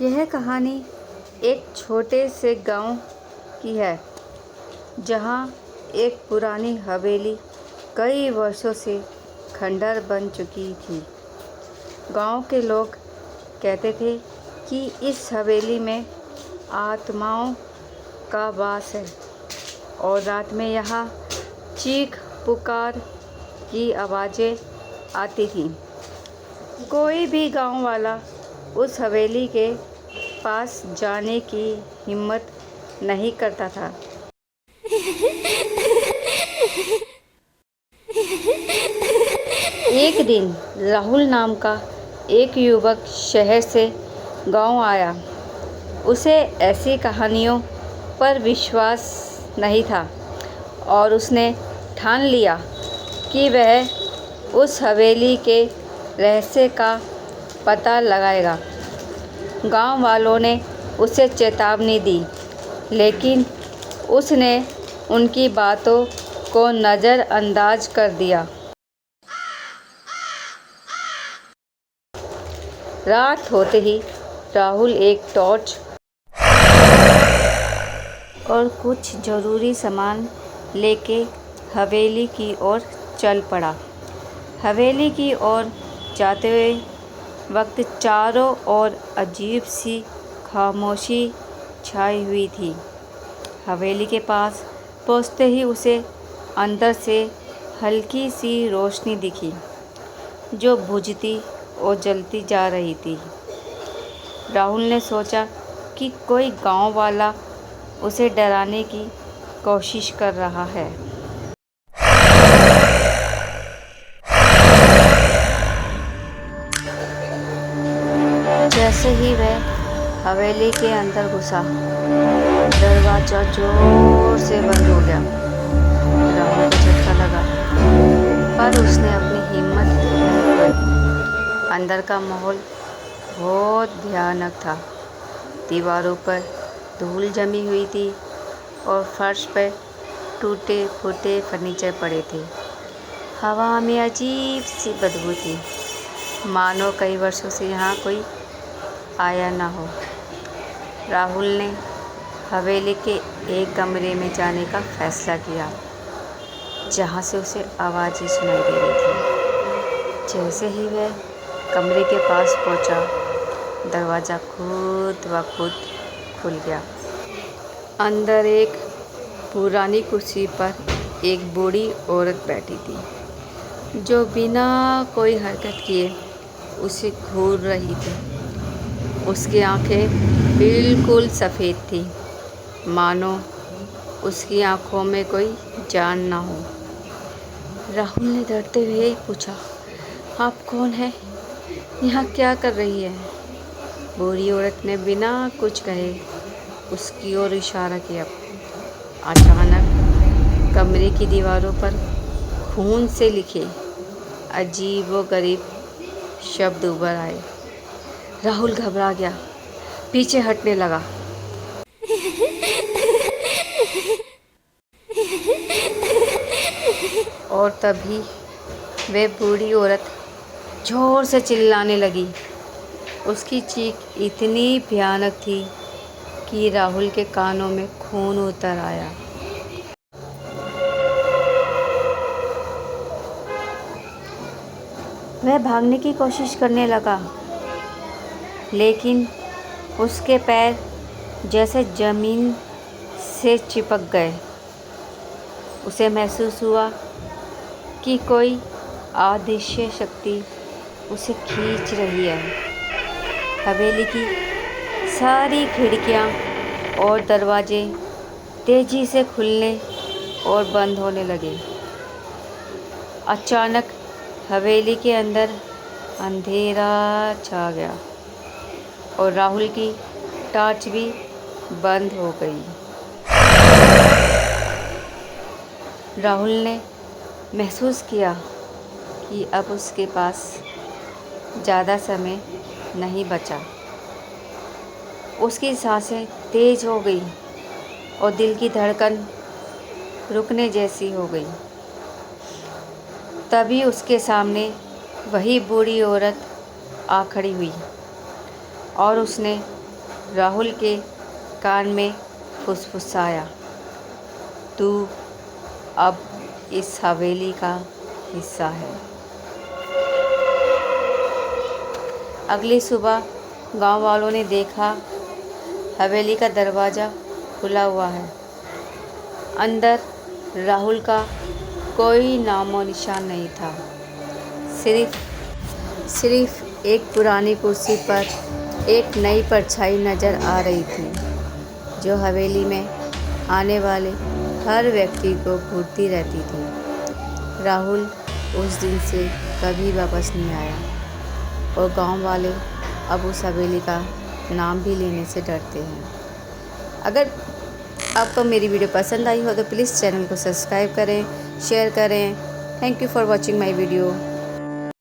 यह कहानी एक छोटे से गांव की है जहां एक पुरानी हवेली कई वर्षों से खंडर बन चुकी थी। गांव के लोग कहते थे कि इस हवेली में आत्माओं का वास है और रात में यहाँ चीख पुकार की आवाज़ें आती थीं। कोई भी गांव वाला उस हवेली के पास जाने की हिम्मत नहीं करता था। एक दिन राहुल नाम का एक युवक शहर से गांव आया। उसे ऐसी कहानियों पर विश्वास नहीं था और उसने ठान लिया कि वह उस हवेली के रहस्य का पता लगाएगा। गांव वालों ने उसे चेतावनी दी, लेकिन उसने उनकी बातों को नज़रअंदाज कर दिया। रात होते ही राहुल एक टॉर्च और कुछ ज़रूरी सामान लेके हवेली की ओर चल पड़ा। हवेली की ओर जाते हुए वक्त चारों ओर अजीब सी खामोशी छाई हुई थी। हवेली के पास पहुंचते ही उसे अंदर से हल्की सी रोशनी दिखी जो बुझती और जलती जा रही थी। राहुल ने सोचा कि कोई गांव वाला उसे डराने की कोशिश कर रहा है। जैसे ही वह हवेली के अंदर घुसा, दरवाज़ा जोर से बंद हो गया। राहुल को झटका लगा, पर उसने अपनी हिम्मत नहीं खोई। अंदर का माहौल बहुत भयानक था। दीवारों पर धूल जमी हुई थी और फर्श पर टूटे फूटे फर्नीचर पड़े थे। हवा में अजीब सी बदबू थी, मानो कई वर्षों से यहाँ कोई आया ना हो। राहुल ने हवेली के एक कमरे में जाने का फैसला किया, जहाँ से उसे आवाज़ें सुनाई दे रही थी। जैसे ही वह कमरे के पास पहुँचा, दरवाज़ा खुद ब खुद खुल गया। अंदर एक पुरानी कुर्सी पर एक बूढ़ी औरत बैठी थी, जो बिना कोई हरकत किए उसे घूर रही थी। उसकी आंखें बिल्कुल सफ़ेद थी, मानो उसकी आंखों में कोई जान ना हो। राहुल ने डरते हुए पूछा, आप कौन हैं? यहाँ क्या कर रही है? बूढ़ी औरत ने बिना कुछ कहे उसकी ओर इशारा किया। अचानक कमरे की दीवारों पर खून से लिखे अजीबोगरीब शब्द उभर आए। राहुल घबरा गया, पीछे हटने लगा। और तभी वह बूढ़ी औरत जोर से चिल्लाने लगी। उसकी चीख इतनी भयानक थी कि राहुल के कानों में खून उतर आया। वह भागने की कोशिश करने लगा, लेकिन उसके पैर जैसे ज़मीन से चिपक गए। उसे महसूस हुआ कि कोई अदृश्य शक्ति उसे खींच रही है। हवेली की सारी खिड़कियां और दरवाजे तेज़ी से खुलने और बंद होने लगे। अचानक हवेली के अंदर अंधेरा छा गया और राहुल की टॉर्च भी बंद हो गई। राहुल ने महसूस किया कि अब उसके पास ज़्यादा समय नहीं बचा। उसकी सांसें तेज़ हो गई और दिल की धड़कन रुकने जैसी हो गई। तभी उसके सामने वही बूढ़ी औरत आ खड़ी हुई और उसने राहुल के कान में फुसफुसाया, तू अब इस हवेली का हिस्सा है। अगली सुबह गांव वालों ने देखा हवेली का दरवाज़ा खुला हुआ है। अंदर राहुल का कोई नामो निशान नहीं था। सिर्फ एक पुरानी कुर्सी पर एक नई परछाई नज़र आ रही थी, जो हवेली में आने वाले हर व्यक्ति को घूरती रहती थी। राहुल उस दिन से कभी वापस नहीं आया और गांव वाले अब उस हवेली का नाम भी लेने से डरते हैं। अगर आपको मेरी वीडियो पसंद आई हो तो प्लीज़ चैनल को सब्सक्राइब करें, शेयर करें। Thank you for watching my video.